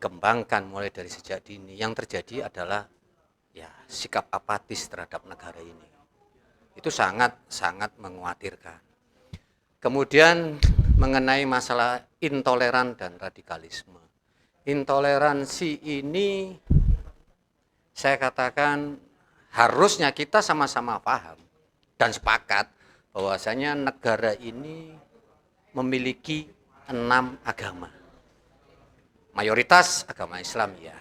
kembangkan mulai dari sejak dini, yang terjadi adalah ya sikap apatis terhadap negara ini. Itu sangat mengkhawatirkan. Kemudian mengenai masalah intoleran dan radikalisme. Intoleransi ini saya katakan harusnya kita sama-sama paham dan sepakat bahwasanya negara ini memiliki 6 agama. Mayoritas agama Islam ya,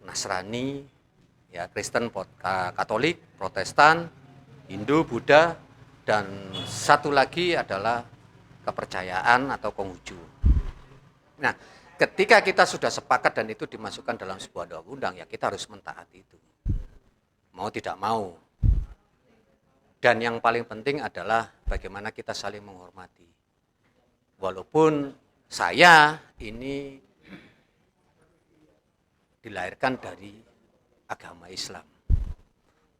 Nasrani, ya Kristen, Katolik, Protestan, Hindu, Buddha, dan satu lagi adalah kepercayaan atau Konghucu. Nah, ketika kita sudah sepakat dan itu dimasukkan dalam sebuah undang-undang, ya kita harus mentaati itu. Mau tidak mau. Dan yang paling penting adalah bagaimana kita saling menghormati. Walaupun saya ini dilahirkan dari agama Islam.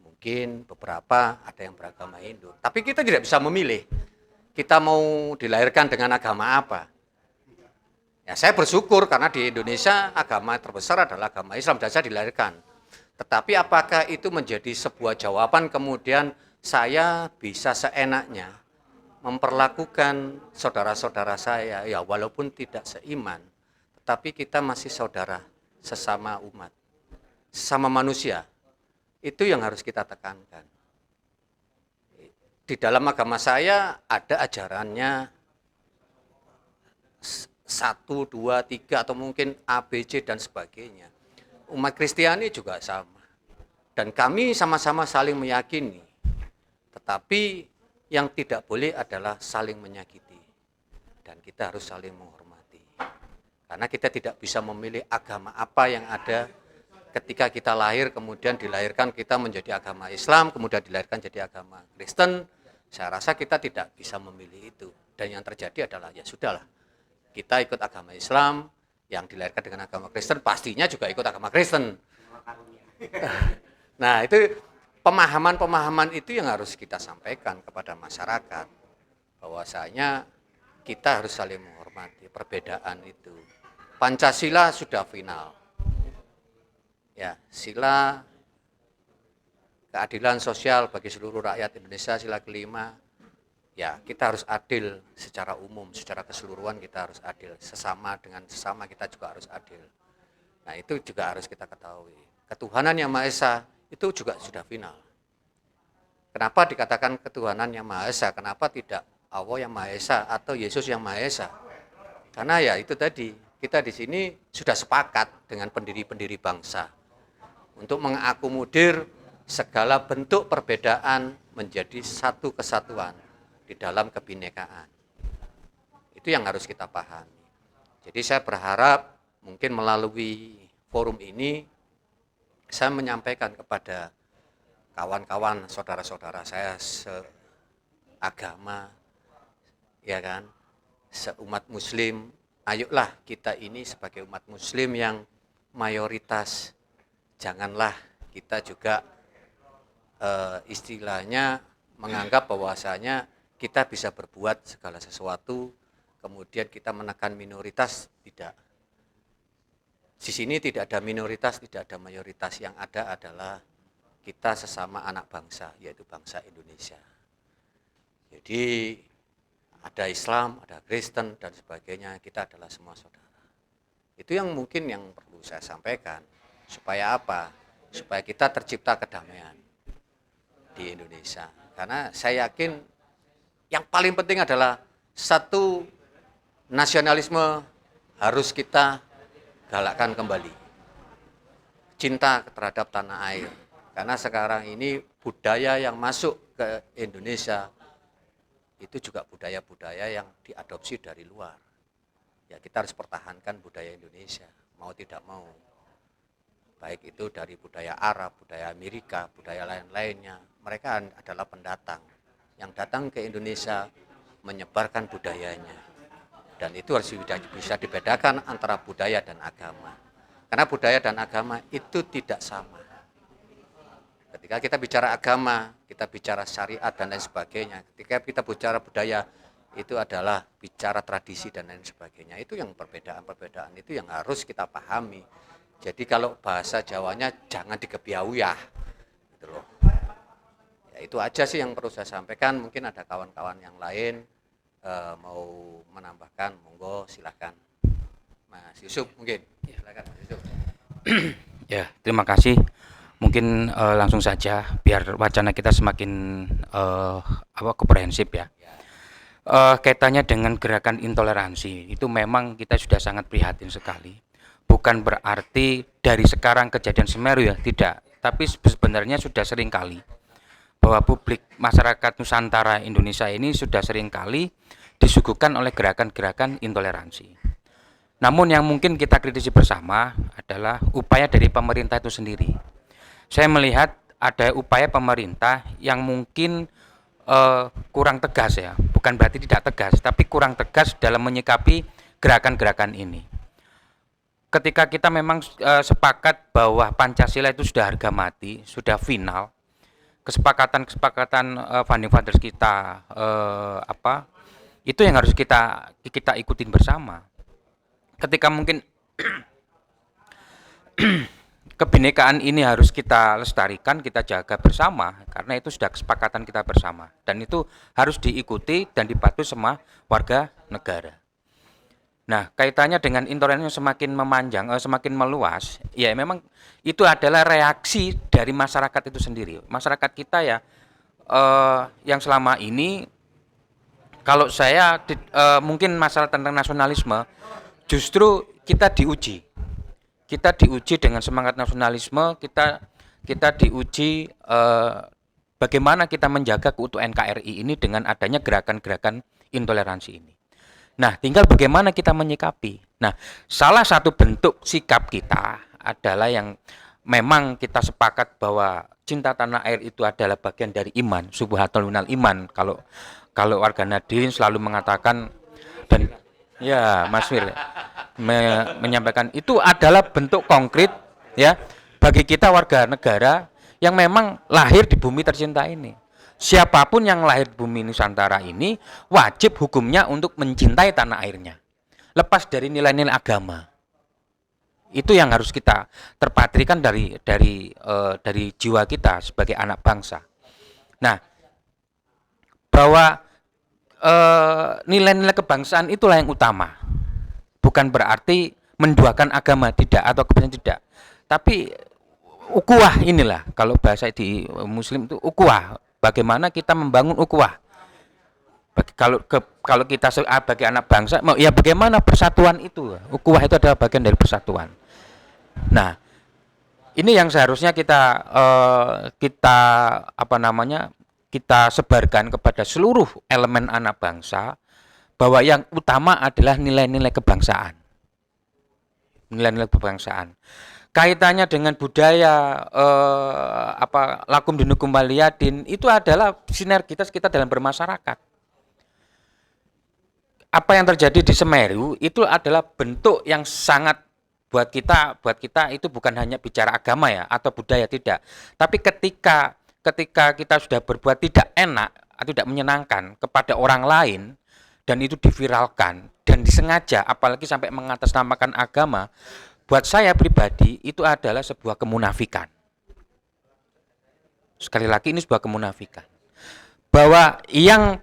Mungkin beberapa ada yang beragama Hindu. Tapi kita tidak bisa memilih. Kita mau dilahirkan dengan agama apa. Ya saya bersyukur karena di Indonesia agama terbesar adalah agama Islam dan saya dilahirkan. Tetapi apakah itu menjadi sebuah jawaban kemudian saya bisa seenaknya memperlakukan saudara-saudara saya, ya walaupun tidak seiman, tetapi kita masih saudara sesama umat, sesama manusia. Itu yang harus kita tekankan. Di dalam agama saya ada ajarannya 1, 2, 3 atau mungkin A, B, C dan sebagainya. Umat Kristiani juga sama. Dan kami sama-sama saling meyakini. Tetapi yang tidak boleh adalah saling menyakiti. Dan kita harus saling menghormati. Karena kita tidak bisa memilih agama apa yang ada ketika kita lahir, kemudian dilahirkan kita menjadi agama Islam, kemudian dilahirkan jadi agama Kristen. Saya rasa kita tidak bisa memilih itu. Dan yang terjadi adalah ya sudahlah. Kita ikut agama Islam, yang dilahirkan dengan agama Kristen pastinya juga ikut agama Kristen. Nah, itu pemahaman-pemahaman itu yang harus kita sampaikan kepada masyarakat. Bahwasanya kita harus saling menghormati perbedaan itu. Pancasila sudah final. Ya, sila keadilan sosial bagi seluruh rakyat Indonesia, sila kelima. Ya, kita harus adil secara umum, secara keseluruhan kita harus adil. Sesama dengan sesama kita juga harus adil. Nah, itu juga harus kita ketahui. Ketuhanan yang Maha Esa itu juga sudah final. Kenapa dikatakan ketuhanan yang Maha Esa? Kenapa tidak Allah yang Maha Esa atau Yesus yang Maha Esa? Karena ya itu tadi, kita di sini sudah sepakat dengan pendiri-pendiri bangsa untuk mengakomodir segala bentuk perbedaan menjadi satu kesatuan di dalam kebinekaan. Itu yang harus kita pahami. Jadi saya berharap mungkin melalui forum ini saya menyampaikan kepada kawan-kawan, saudara-saudara saya seagama, ya kan, seumat muslim, ayolah kita ini sebagai umat muslim yang mayoritas, janganlah kita juga istilahnya menganggap bahwasanya kita bisa berbuat segala sesuatu, kemudian kita menekan minoritas, tidak. Di sini tidak ada minoritas, tidak ada mayoritas, yang ada adalah kita sesama anak bangsa, yaitu bangsa Indonesia. Jadi ada Islam, ada Kristen dan sebagainya, kita adalah semua saudara. Itu yang mungkin yang perlu saya sampaikan. Supaya apa? Supaya kita tercipta kedamaian di Indonesia. Karena saya yakin yang paling penting adalah satu, nasionalisme harus kita galakkan kembali. Cinta terhadap tanah air. Karena sekarang ini budaya yang masuk ke Indonesia itu juga budaya-budaya yang diadopsi dari luar. Ya kita harus pertahankan budaya Indonesia, mau tidak mau. Baik itu dari budaya Arab, budaya Amerika, budaya lain-lainnya. Mereka adalah pendatang yang datang ke Indonesia menyebarkan budayanya. Dan itu harus bisa dibedakan antara budaya dan agama. Karena budaya dan agama itu tidak sama. Ketika kita bicara agama, kita bicara syariat dan lain sebagainya. Ketika kita bicara budaya, itu adalah bicara tradisi dan lain sebagainya. Itu yang perbedaan-perbedaan itu yang harus kita pahami. Jadi kalau bahasa Jawanya jangan dikebiauyah gitu loh. Ya itu aja sih yang perlu saya sampaikan. Mungkin ada kawan-kawan yang lain mau menambahkan, monggo silakan. Mas Yusuf mungkin. Silakan Mas Yusuf. Ya, terima kasih. Mungkin langsung saja biar wacana kita semakin komprehensif ya. Kaitannya dengan gerakan intoleransi itu memang kita sudah sangat prihatin sekali. Bukan berarti dari sekarang kejadian Semeru ya, tidak. Tapi sebenarnya sudah sering kali bahwa publik masyarakat Nusantara Indonesia ini sudah sering kali disuguhkan oleh gerakan-gerakan intoleransi. Namun yang mungkin kita kritisi bersama adalah upaya dari pemerintah itu sendiri. Saya melihat ada upaya pemerintah yang mungkin kurang tegas ya, bukan berarti tidak tegas, tapi kurang tegas dalam menyikapi gerakan-gerakan ini. Ketika kita memang sepakat bahwa Pancasila itu sudah harga mati, sudah final, kesepakatan founding fathers kita itu yang harus kita ikutin bersama. Ketika mungkin kebinekaan ini harus kita lestarikan, kita jaga bersama, karena itu sudah kesepakatan kita bersama, dan itu harus diikuti dan dipatuhi semua warga negara. Nah, kaitannya dengan intoleransi yang semakin memanjang, semakin meluas, ya memang itu adalah reaksi dari masyarakat itu sendiri. Masyarakat kita ya, yang selama ini, kalau saya mungkin masalah tentang nasionalisme, justru kita diuji dengan semangat nasionalisme, kita diuji bagaimana kita menjaga keutuhan NKRI ini dengan adanya gerakan-gerakan intoleransi ini. Nah, tinggal bagaimana kita menyikapi. Nah, salah satu bentuk sikap kita adalah yang memang kita sepakat bahwa cinta tanah air itu adalah bagian dari iman, subuhatul minal iman. Kalau warga Nadirin selalu mengatakan, dan ya Mas Wir menyampaikan itu adalah bentuk konkret ya bagi kita warga negara yang memang lahir di bumi tercinta ini. Siapapun yang lahir di bumi Nusantara ini wajib hukumnya untuk mencintai tanah airnya, lepas dari nilai-nilai agama. Itu yang harus kita terpatrikan dari jiwa kita sebagai anak bangsa. Nah, bahwa nilai-nilai kebangsaan itulah yang utama. Bukan berarti menduakan agama, tidak, atau kebencian, tidak. Tapi ukhuwah inilah, kalau bahasa di Muslim itu ukhuwah. Bagaimana kita membangun ukhuwah? Kalau kita sebagai anak bangsa, ya bagaimana persatuan itu? Ukhuwah itu adalah bagian dari persatuan. Nah, ini yang seharusnya kita sebarkan kepada seluruh elemen anak bangsa, bahwa yang utama adalah nilai-nilai kebangsaan. Nilai-nilai kebangsaan. Kaitannya dengan budaya lakum dinukum waliyadin itu adalah sinergitas kita dalam bermasyarakat. Apa yang terjadi di Semeru itu adalah bentuk yang sangat buat kita itu bukan hanya bicara agama ya atau budaya, tidak. Tapi ketika kita sudah berbuat tidak enak atau tidak menyenangkan kepada orang lain, dan itu diviralkan dan disengaja, apalagi sampai mengatasnamakan agama, buat saya pribadi itu adalah sebuah kemunafikan. Sekali lagi ini sebuah kemunafikan. Bahwa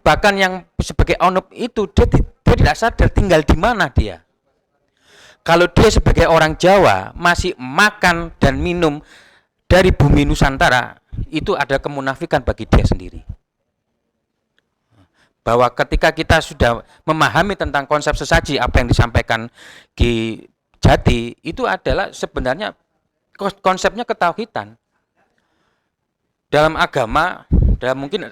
bahkan yang sebagai onup itu dia tidak sadar tinggal di mana dia. Kalau dia sebagai orang Jawa masih makan dan minum dari bumi Nusantara, itu ada kemunafikan bagi dia sendiri. Bahwa ketika kita sudah memahami tentang konsep sesaji, apa yang disampaikan Ki Jati, itu adalah sebenarnya konsepnya ketauhidan. Dalam agama, dalam mungkin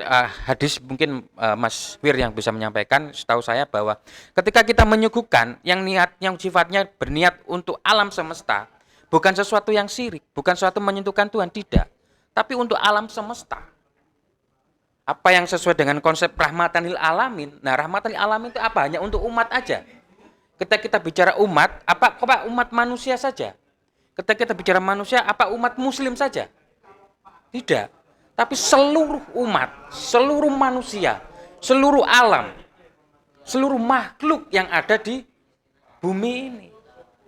hadis, mungkin Mas Wir yang bisa menyampaikan, setahu saya bahwa ketika kita menyuguhkan yang sifatnya berniat untuk alam semesta, bukan sesuatu yang syirik, bukan sesuatu menyentuhkan Tuhan, tidak, tapi untuk alam semesta. Apa yang sesuai dengan konsep rahmatan lil alamin. Nah, rahmatan lil alamin itu apa? Hanya untuk umat aja. Ketika kita bicara umat, apa umat manusia saja? Ketika kita bicara manusia, apa umat muslim saja? Tidak. Tapi seluruh umat, seluruh manusia, seluruh alam. seluruh makhluk yang ada di bumi ini.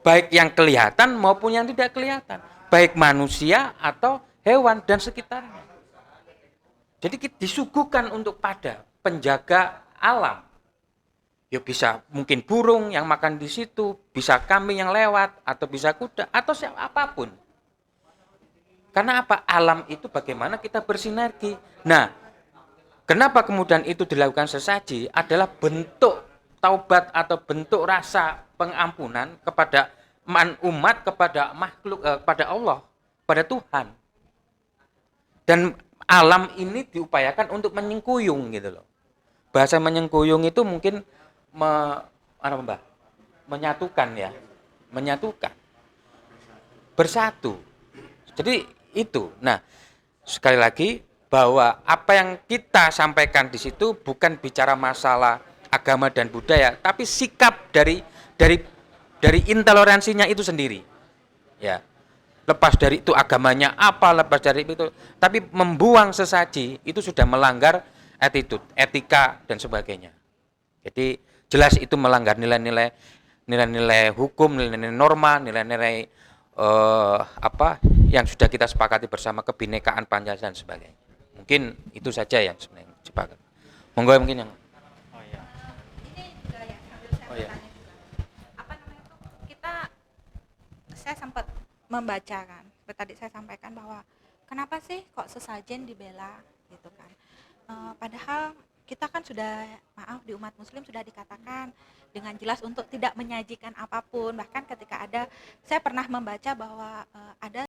Baik yang kelihatan maupun yang tidak kelihatan. Baik manusia atau hewan dan sekitarnya. Jadi kita disuguhkan untuk pada penjaga alam. Ya bisa mungkin burung yang makan di situ, bisa kambing yang lewat, atau bisa kuda, atau apapun. Karena apa? Alam itu bagaimana kita bersinergi. Nah, kenapa kemudian itu dilakukan sesaji adalah bentuk taubat atau bentuk rasa pengampunan kepada umat, kepada makhluk, kepada Allah, pada Tuhan. Dan alam ini diupayakan untuk menyengkuyung gitu loh. Bahasa menyengkuyung itu mungkin menyatukan ya, menyatukan, bersatu. Jadi itu. Nah, sekali lagi bahwa apa yang kita sampaikan di situ bukan bicara masalah agama dan budaya, tapi sikap dari intoleransinya itu sendiri. Ya. Lepas dari itu agamanya apa, lepas dari itu, tapi membuang sesaji itu sudah melanggar attitude, etika dan sebagainya. Jadi jelas itu melanggar nilai-nilai hukum, nilai-nilai norma, nilai-nilai yang sudah kita sepakati bersama, kebinekaan Pancasila dan sebagainya. Mungkin itu saja yang sebenarnya sepakat. Monggo mungkin yang Ini juga ya sambil saya bertanya juga. Apa namanya tuh saya sempat membaca kan. Seperti tadi saya sampaikan bahwa kenapa sih kok sesajen dibela gitu kan. Padahal kita kan sudah di umat muslim sudah dikatakan dengan jelas untuk tidak menyajikan apapun. Bahkan ketika saya pernah membaca bahwa ada